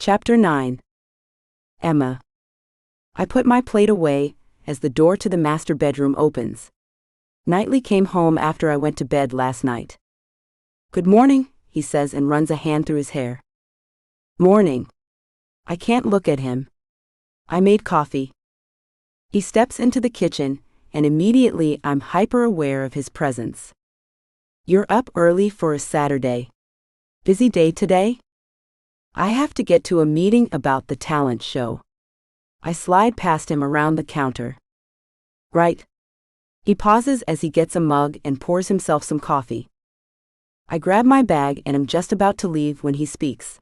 Chapter 9. Emma. I put my plate away as the door to the master bedroom opens. Knightley came home after I went to bed last night. "Good morning," he says and runs a hand through his hair. "Morning." I can't look at him. I made coffee. He steps into the kitchen, and immediately I'm hyper-aware of his presence. "You're up early for a Saturday. Busy day today?" "I have to get to a meeting about the talent show." I slide past him around the counter. "Right." He pauses as he gets a mug and pours himself some coffee. I grab my bag and am just about to leave when he speaks.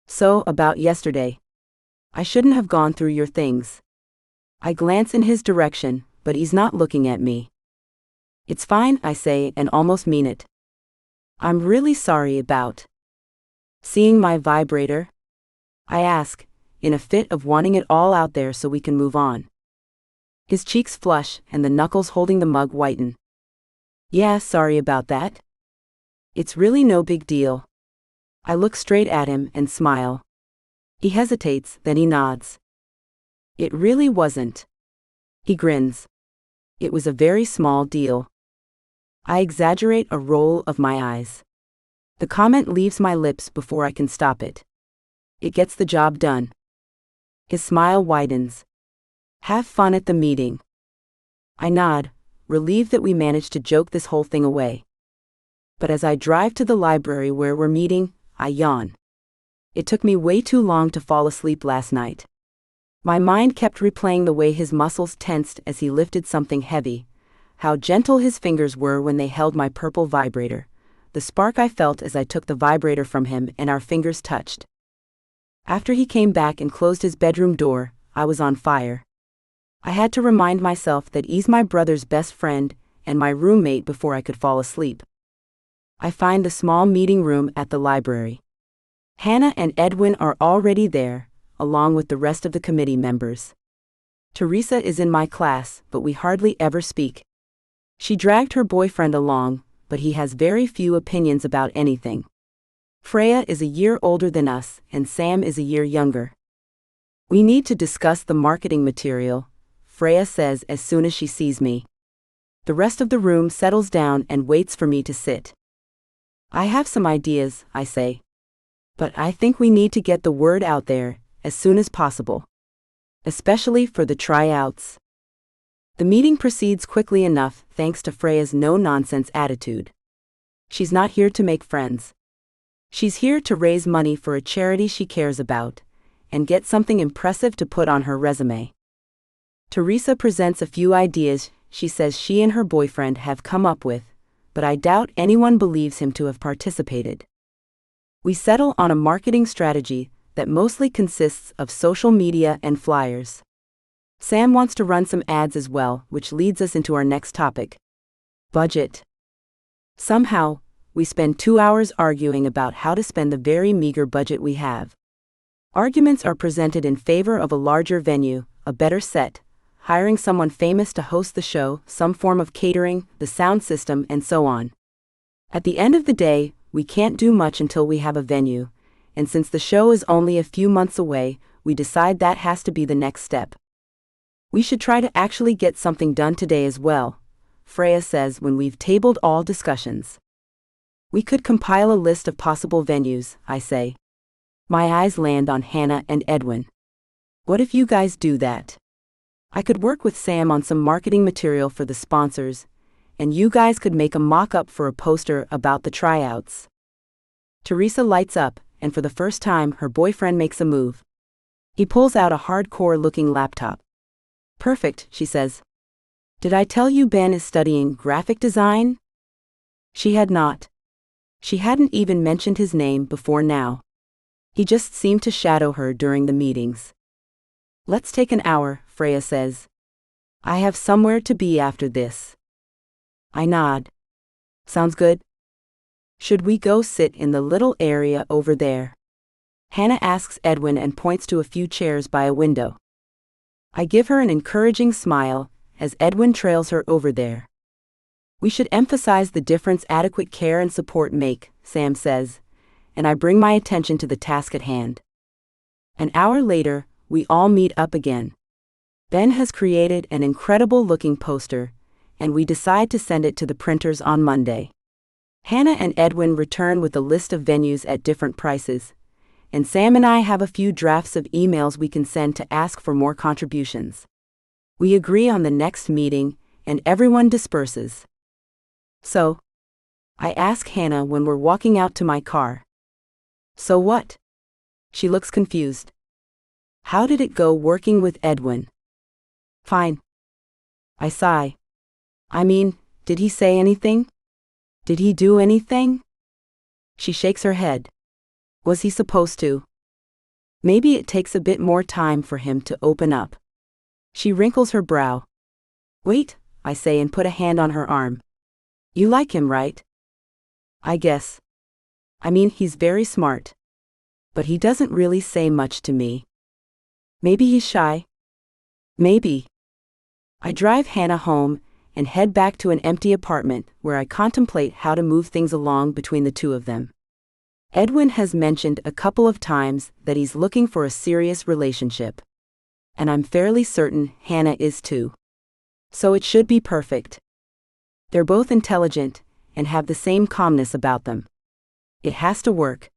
"So, about yesterday. I shouldn't have gone through your things." I glance in his direction, but he's not looking at me. "It's fine," I say, and almost mean it. "I'm really sorry about seeing my vibrator?" I ask, in a fit of wanting it all out there so we can move on. His cheeks flush and the knuckles holding the mug whiten. "Yeah, sorry about that. It's really no big deal." I look straight at him and smile. He hesitates, then he nods. "It really wasn't." He grins. "It was a very small deal." I exaggerate a roll of my eyes. The comment leaves my lips before I can stop it. "It gets the job done." His smile widens. "Have fun at the meeting." I nod, relieved that we managed to joke this whole thing away. But as I drive to the library where we're meeting, I yawn. It took me way too long to fall asleep last night. My mind kept replaying the way his muscles tensed as he lifted something heavy, how gentle his fingers were when they held my purple vibrator, the spark I felt as I took the vibrator from him and our fingers touched. After he came back and closed his bedroom door, I was on fire. I had to remind myself that he's my brother's best friend and my roommate before I could fall asleep. I find the small meeting room at the library. Hannah and Edwin are already there, along with the rest of the committee members. Teresa is in my class, but we hardly ever speak. She dragged her boyfriend along, but he has very few opinions about anything. Freya is a year older than us, and Sam is a year younger. "We need to discuss the marketing material," Freya says as soon as she sees me. The rest of the room settles down and waits for me to sit. "I have some ideas," I say. "But I think we need to get the word out there as soon as possible. Especially for the tryouts." The meeting proceeds quickly enough thanks to Freya's no-nonsense attitude. She's not here to make friends. She's here to raise money for a charity she cares about, and get something impressive to put on her resume. Teresa presents a few ideas she says she and her boyfriend have come up with, but I doubt anyone believes him to have participated. We settle on a marketing strategy that mostly consists of social media and flyers. Sam wants to run some ads as well, which leads us into our next topic: budget. Somehow, we spend 2 hours arguing about how to spend the very meager budget we have. Arguments are presented in favor of a larger venue, a better set, hiring someone famous to host the show, some form of catering, the sound system, and so on. At the end of the day, we can't do much until we have a venue, and since the show is only a few months away, we decide that has to be the next step. "We should try to actually get something done today as well," Freya says when we've tabled all discussions. "We could compile a list of possible venues," I say. My eyes land on Hannah and Edwin. "What if you guys do that? I could work with Sam on some marketing material for the sponsors, and you guys could make a mock-up for a poster about the tryouts." Teresa lights up, and for the first time her boyfriend makes a move. He pulls out a hardcore-looking laptop. "Perfect," she says. "Did I tell you Ben is studying graphic design?" She had not. She hadn't even mentioned his name before now. He just seemed to shadow her during the meetings. "Let's take an hour," Freya says. "I have somewhere to be after this." I nod. "Sounds good." "Should we go sit in the little area over there?" Hannah asks Edwin and points to a few chairs by a window. I give her an encouraging smile as Edwin trails her over there. "We should emphasize the difference adequate care and support make," Sam says, and I bring my attention to the task at hand. An hour later, we all meet up again. Ben has created an incredible-looking poster, and we decide to send it to the printers on Monday. Hannah and Edwin return with a list of venues at different prices, and Sam and I have a few drafts of emails we can send to ask for more contributions. We agree on the next meeting, and everyone disperses. So, I ask Hannah when we're walking out to my car. So what? She looks confused. How did it go working with Edwin? Fine. I sigh. I mean, did he say anything? Did he do anything? She shakes her head. Was he supposed to? Maybe it takes a bit more time for him to open up. She wrinkles her brow. Wait, I say and put a hand on her arm. You like him, right? I guess. I mean, he's very smart. But he doesn't really say much to me. Maybe he's shy. Maybe. I drive Hannah home and head back to an empty apartment where I contemplate how to move things along between the two of them. Edwin has mentioned a couple of times that he's looking for a serious relationship. And I'm fairly certain Hannah is too. So it should be perfect. They're both intelligent and have the same calmness about them. It has to work.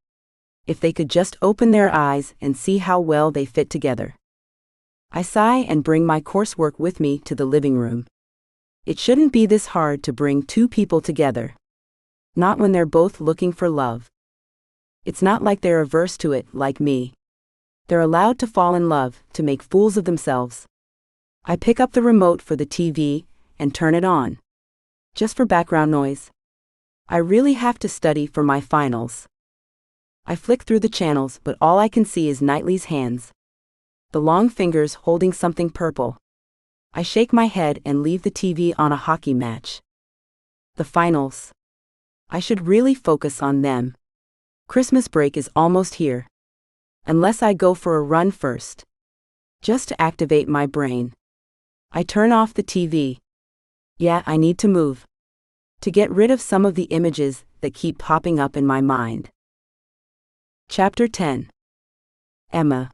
If they could just open their eyes and see how well they fit together. I sigh and bring my coursework with me to the living room. It shouldn't be this hard to bring two people together. Not when they're both looking for love. It's not like they're averse to it, like me. They're allowed to fall in love, to make fools of themselves. I pick up the remote for the TV and turn it on. Just for background noise. I really have to study for my finals. I flick through the channels, but all I can see is Knightley's hands. The long fingers holding something purple. I shake my head and leave the TV on a hockey match. The finals. I should really focus on them. Christmas break is almost here. Unless I go for a run first. Just to activate my brain. I turn off the TV. Yeah, I need to move. To get rid of some of the images that keep popping up in my mind. Chapter 10. Emma.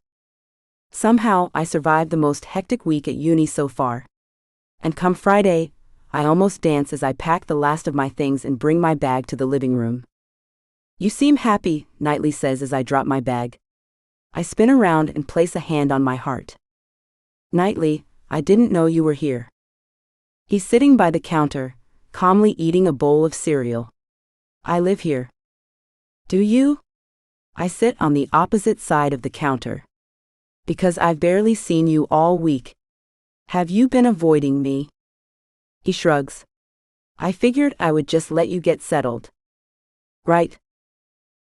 Somehow, I survived the most hectic week at uni so far. And come Friday, I almost dance as I pack the last of my things and bring my bag to the living room. You seem happy, Knightley says as I drop my bag. I spin around and place a hand on my heart. Knightley, I didn't know you were here. He's sitting by the counter, calmly eating a bowl of cereal. I live here. Do you? I sit on the opposite side of the counter. Because I've barely seen you all week. Have you been avoiding me? He shrugs. I figured I would just let you get settled. Right.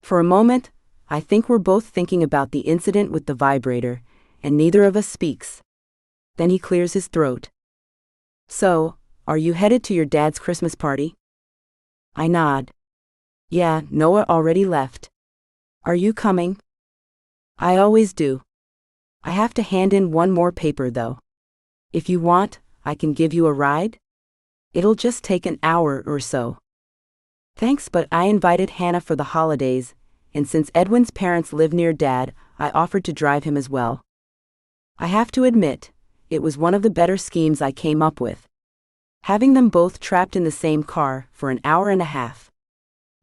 For a moment, I think we're both thinking about the incident with the vibrator, and neither of us speaks. Then he clears his throat. So, are you headed to your dad's Christmas party? I nod. Yeah, Noah already left. Are you coming? I always do. I have to hand in one more paper though. If you want, I can give you a ride. It'll just take an hour or so. Thanks, but I invited Hannah for the holidays, and since Edwin's parents live near Dad, I offered to drive him as well. I have to admit, it was one of the better schemes I came up with. Having them both trapped in the same car for an hour and a half.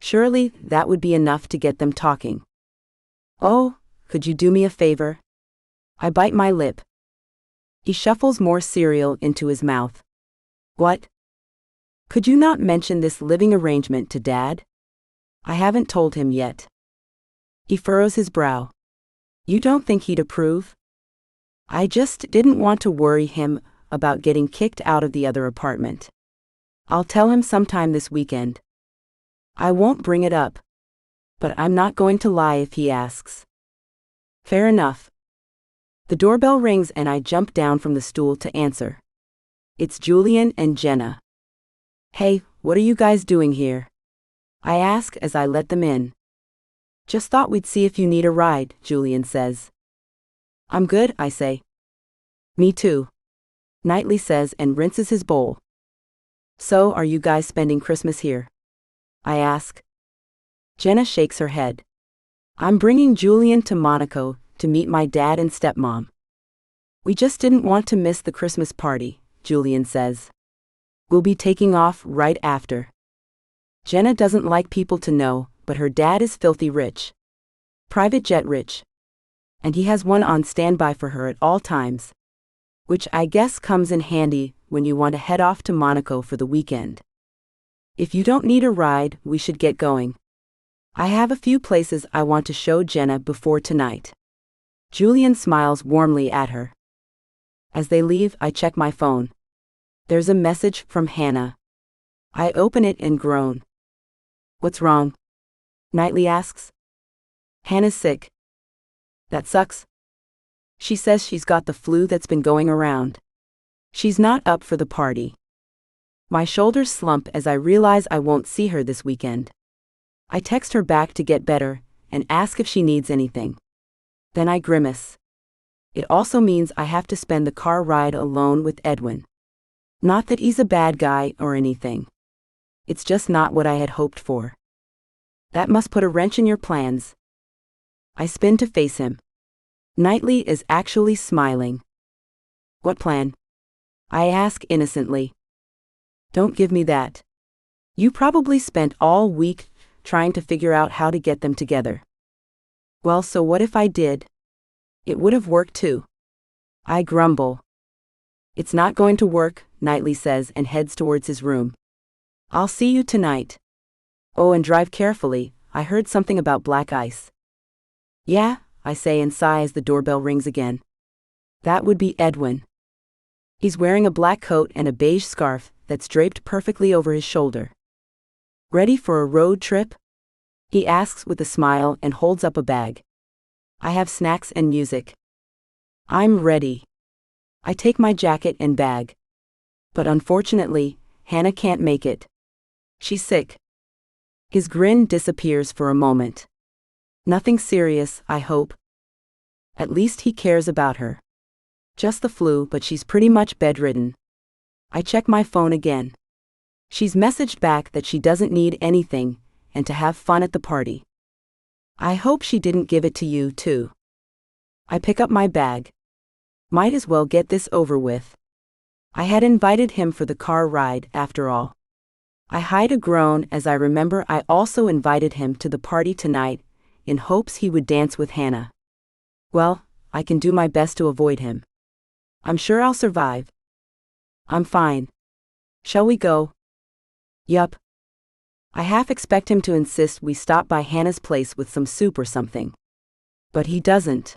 Surely, that would be enough to get them talking. Oh, could you do me a favor? I bite my lip. He shuffles more cereal into his mouth. What? Could you not mention this living arrangement to Dad? I haven't told him yet. He furrows his brow. You don't think he'd approve? I just didn't want to worry him about getting kicked out of the other apartment. I'll tell him sometime this weekend. I won't bring it up. But I'm not going to lie if he asks. Fair enough. The doorbell rings and I jump down from the stool to answer. It's Julian and Jenna. Hey, what are you guys doing here? I ask as I let them in. Just thought we'd see if you need a ride, Julian says. I'm good, I say. Me too. Knightley says and rinses his bowl. So, are you guys spending Christmas here? I ask. Jenna shakes her head. I'm bringing Julian to Monaco to meet my dad and stepmom. We just didn't want to miss the Christmas party, Julian says. We'll be taking off right after. Jenna doesn't like people to know, but her dad is filthy rich. Private jet rich. And he has one on standby for her at all times. Which I guess comes in handy when you want to head off to Monaco for the weekend. If you don't need a ride, we should get going. I have a few places I want to show Jenna before tonight. Julian smiles warmly at her. As they leave, I check my phone. There's a message from Hannah. I open it and groan. What's wrong? Knightley asks. Hannah's sick. That sucks. She says she's got the flu that's been going around. She's not up for the party. My shoulders slump as I realize I won't see her this weekend. I text her back to get better and ask if she needs anything. Then I grimace. It also means I have to spend the car ride alone with Edwin. Not that he's a bad guy or anything. It's just not what I had hoped for. That must put a wrench in your plans. I spin to face him. Knightley is actually smiling. What plan? I ask innocently. Don't give me that. You probably spent all week trying to figure out how to get them together. Well, so what if I did? It would have worked too. I grumble. It's not going to work, Knightley says and heads towards his room. I'll see you tonight. Oh, and drive carefully, I heard something about black ice. Yeah, I say and sigh as the doorbell rings again. That would be Edwin. He's wearing a black coat and a beige scarf that's draped perfectly over his shoulder. Ready for a road trip? He asks with a smile and holds up a bag. I have snacks and music. I'm ready. I take my jacket and bag. But unfortunately, Hannah can't make it. She's sick. His grin disappears for a moment. Nothing serious, I hope. At least he cares about her. Just the flu, but she's pretty much bedridden. I check my phone again. She's messaged back that she doesn't need anything and to have fun at the party. I hope she didn't give it to you, too. I pick up my bag. Might as well get this over with. I had invited him for the car ride, after all. I hide a groan as I remember I also invited him to the party tonight, in hopes he would dance with Hannah. Well, I can do my best to avoid him. I'm sure I'll survive. I'm fine. Shall we go? Yup. I half expect him to insist we stop by Hannah's place with some soup or something. But he doesn't.